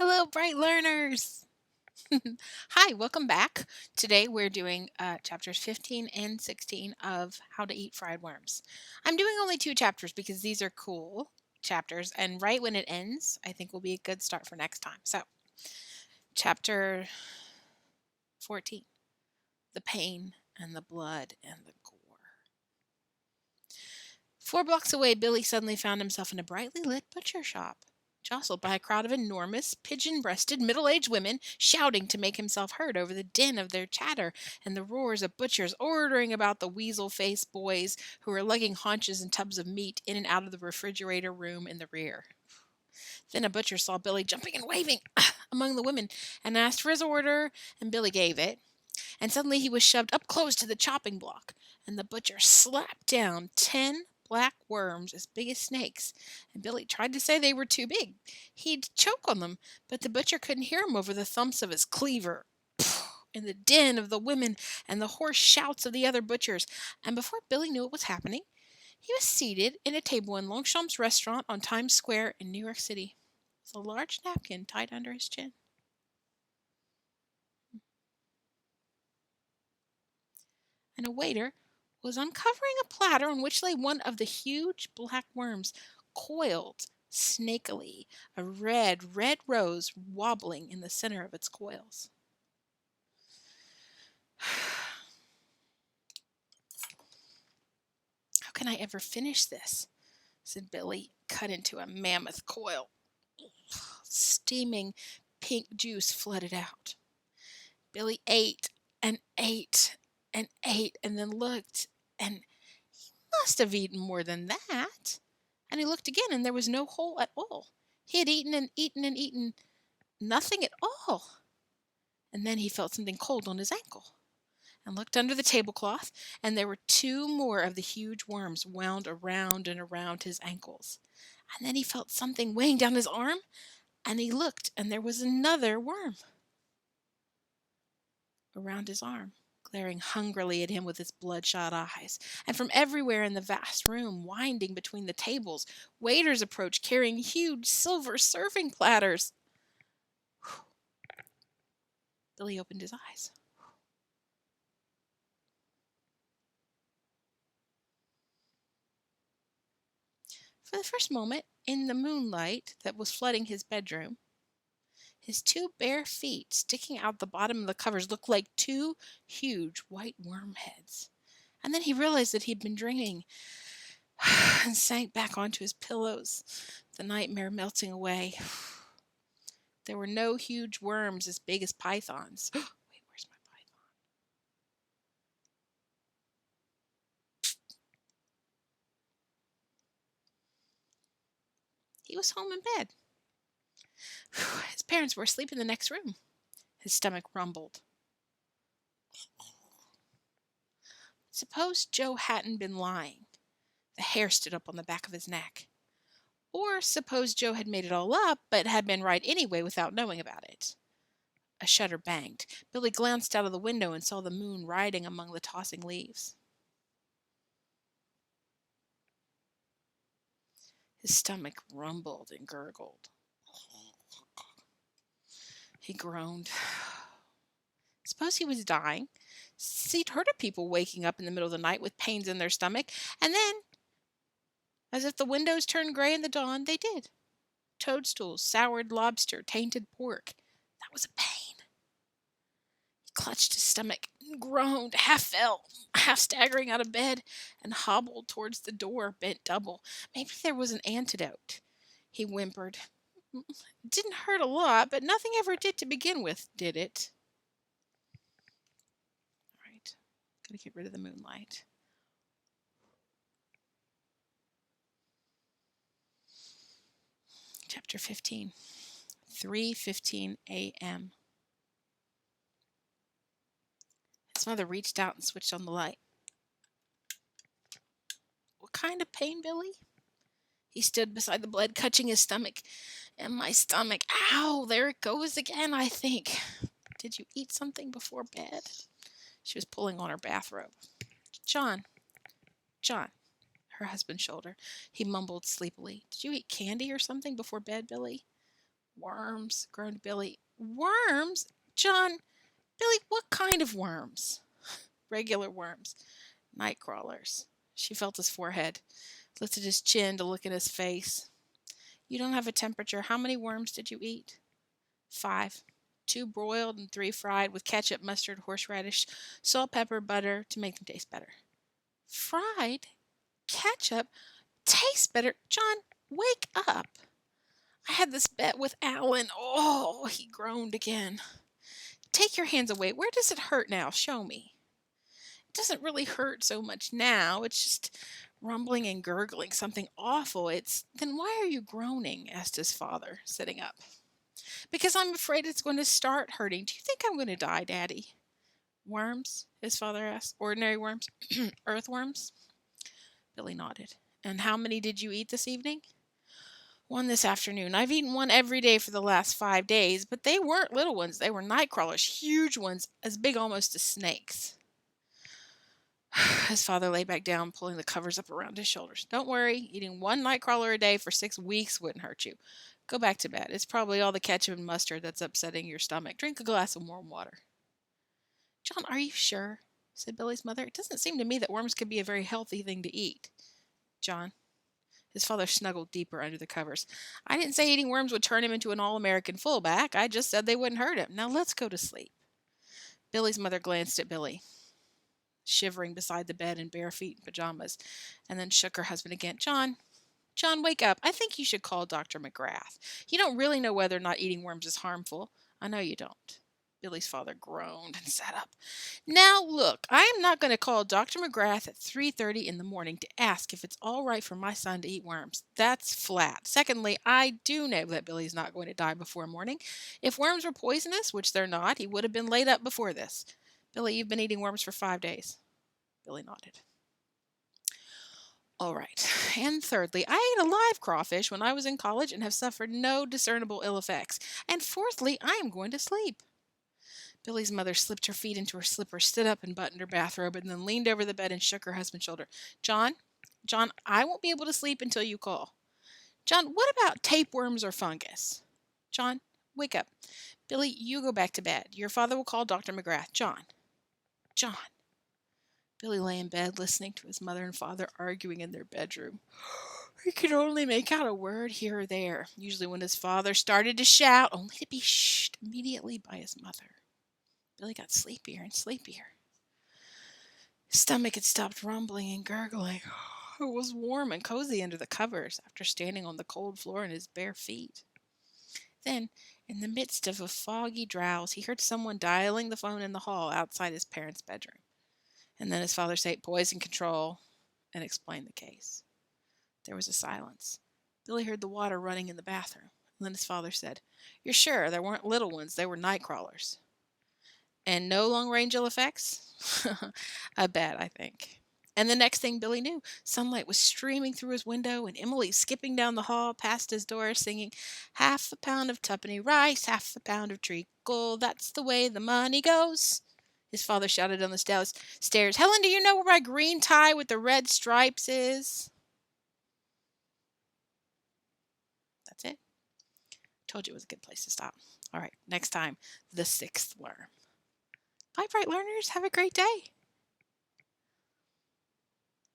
Hello, bright learners. Hi, welcome back. Today we're doing chapters 15 and 16 of How to Eat Fried Worms. I'm doing only two chapters because these are cool chapters, and right when it ends, I think will be a good start for next time. So, chapter 14, the pain and the blood and the gore. 4 blocks away, Billy suddenly found himself in a brightly lit butcher shop, jostled by a crowd of enormous, pigeon breasted, middle aged women shouting to make himself heard over the din of their chatter and the roars of butchers ordering about the weasel faced boys who were lugging haunches and tubs of meat in and out of the refrigerator room in the rear. Then a butcher saw Billy jumping and waving among the women and asked for his order, and Billy gave it. And suddenly he was shoved up close to the chopping block, and the butcher slapped down 10 black worms as big as snakes, and Billy tried to say they were too big. He'd choke on them, but the butcher couldn't hear him over the thumps of his cleaver. In the din of the women and the hoarse shouts of the other butchers, and before Billy knew what was happening, he was seated in a table in Longsham's restaurant on Times Square in New York City, with a large napkin tied under his chin. And a waiter was uncovering a platter on which lay one of the huge black worms, coiled snakily, a red rose wobbling in the center of its coils. How can I ever finish this? Said Billy, cut into a mammoth coil. Steaming pink juice flooded out. Billy ate and ate and ate and then looked, and he must have eaten more than that. And he looked again, and there was no hole at all. He had eaten and eaten and eaten nothing at all. And then he felt something cold on his ankle and looked under the tablecloth, and there were two more of the huge worms wound around and around his ankles. And then he felt something weighing down his arm, and he looked, and there was another worm around his arm, glaring hungrily at him with its bloodshot eyes. And from everywhere in the vast room, winding between the tables, waiters approached carrying huge silver serving platters. Billy opened his eyes. For the first moment, in the moonlight that was flooding his bedroom, his two bare feet sticking out the bottom of the covers looked like two huge white worm heads. And then he realized that he'd been dreaming and sank back onto his pillows, the nightmare melting away. There were no huge worms as big as pythons. Wait, where's my python? He was home in bed. His parents were asleep in the next room. His stomach rumbled. Suppose Joe hadn't been lying. The hair stood up on the back of his neck. Or suppose Joe had made it all up, but had been right anyway without knowing about it. A shutter banged. Billy glanced out of the window and saw the moon riding among the tossing leaves. His stomach rumbled and gurgled. He groaned. Suppose he was dying. He'd heard of people waking up in the middle of the night with pains in their stomach, and then, as if the windows turned gray in the dawn, they did. Toadstools, soured lobster, tainted pork. That was a pain. He clutched his stomach and groaned, half fell, half staggering out of bed, and hobbled towards the door, bent double. Maybe there was an antidote. He whimpered. It didn't hurt a lot, but nothing ever did to begin with, did it? All right, gotta get rid of the moonlight. Chapter 15, 3:15 a.m. His mother reached out and switched on the light. What kind of pain, Billy? He stood beside the blood, clutching his stomach. And my stomach, ow, there it goes again, I think. Did you eat something before bed? She was pulling on her bathrobe. John, her husband's shoulder. He mumbled sleepily. Did you eat candy or something before bed, Billy? Worms, groaned Billy. Worms? John, Billy, what kind of worms? Regular worms. Night crawlers. She felt his forehead, lifted his chin to look at his face. You don't have a temperature. How many worms did you eat? 5. 2 broiled and 3 fried with ketchup, mustard, horseradish, salt, pepper, butter to make them taste better. Fried? Ketchup? Tastes better? John, wake up. I had this bet with Alan. Oh, he groaned again. Take your hands away. Where does it hurt now? Show me. It doesn't really hurt so much now. It's just rumbling and gurgling, something awful. Then why are you groaning? Asked his father, sitting up. Because I'm afraid it's going to start hurting. Do you think I'm going to die, Daddy? Worms? His father asked. Ordinary worms? Earthworms? Billy nodded. And how many did you eat this evening? 1 this afternoon. I've eaten 1 every day for the last 5 days, but they weren't little ones. They were night crawlers, huge ones, as big almost as snakes. His father lay back down, pulling the covers up around his shoulders. Don't worry, eating 1 night crawler a day for 6 weeks wouldn't hurt you. Go back to bed. It's probably all the ketchup and mustard that's upsetting your stomach. Drink a glass of warm water. John, are you sure? Said Billy's mother. It doesn't seem to me that worms could be a very healthy thing to eat. John. His father snuggled deeper under the covers. I didn't say eating worms would turn him into an all-American fullback. I just said they wouldn't hurt him. Now let's go to sleep. Billy's mother glanced at Billy, shivering beside the bed in bare feet and pajamas, and then shook her husband again. John, wake up. I think you should call Dr. McGrath. You don't really know whether or not eating worms is harmful. I know you don't. Billy's father groaned and sat up. Now, look, I am not going to call Dr. McGrath at 3:30 in the morning to ask if it's all right for my son to eat worms. That's flat. Secondly, I do know that Billy's not going to die before morning. If worms were poisonous, which they're not, he would have been laid up before this. Billy, you've been eating worms for 5 days. Billy nodded. All right. And thirdly, I ate a live crawfish when I was in college and have suffered no discernible ill effects. And fourthly, I am going to sleep. Billy's mother slipped her feet into her slippers, stood up and buttoned her bathrobe, and then leaned over the bed and shook her husband's shoulder. John, I won't be able to sleep until you call. John, what about tapeworms or fungus? John, wake up. Billy, you go back to bed. Your father will call Dr. McGrath. John. Billy lay in bed, listening to his mother and father arguing in their bedroom. He could only make out a word here or there, usually when his father started to shout, only to be shushed immediately by his mother. Billy got sleepier and sleepier. His stomach had stopped rumbling and gurgling. It was warm and cozy under the covers after standing on the cold floor in his bare feet. Then, in the midst of a foggy drowse, he heard someone dialing the phone in the hall outside his parents' bedroom. And then his father said, "Poison control," and explained the case. There was a silence. Billy heard the water running in the bathroom. And then his father said, "You're sure there weren't little ones, they were night crawlers?" And no long-range ill effects? I bet, I think. And the next thing Billy knew, sunlight was streaming through his window, and Emily skipping down the hall past his door singing, "Half a pound of tuppenny rice, half a pound of treacle, that's the way the money goes." His father shouted down the stairs, "Helen, do you know where my green tie with the red stripes is?" That's it. Told you it was a good place to stop. All right, next time, the 6th worm. Bye, bright learners. Have a great day.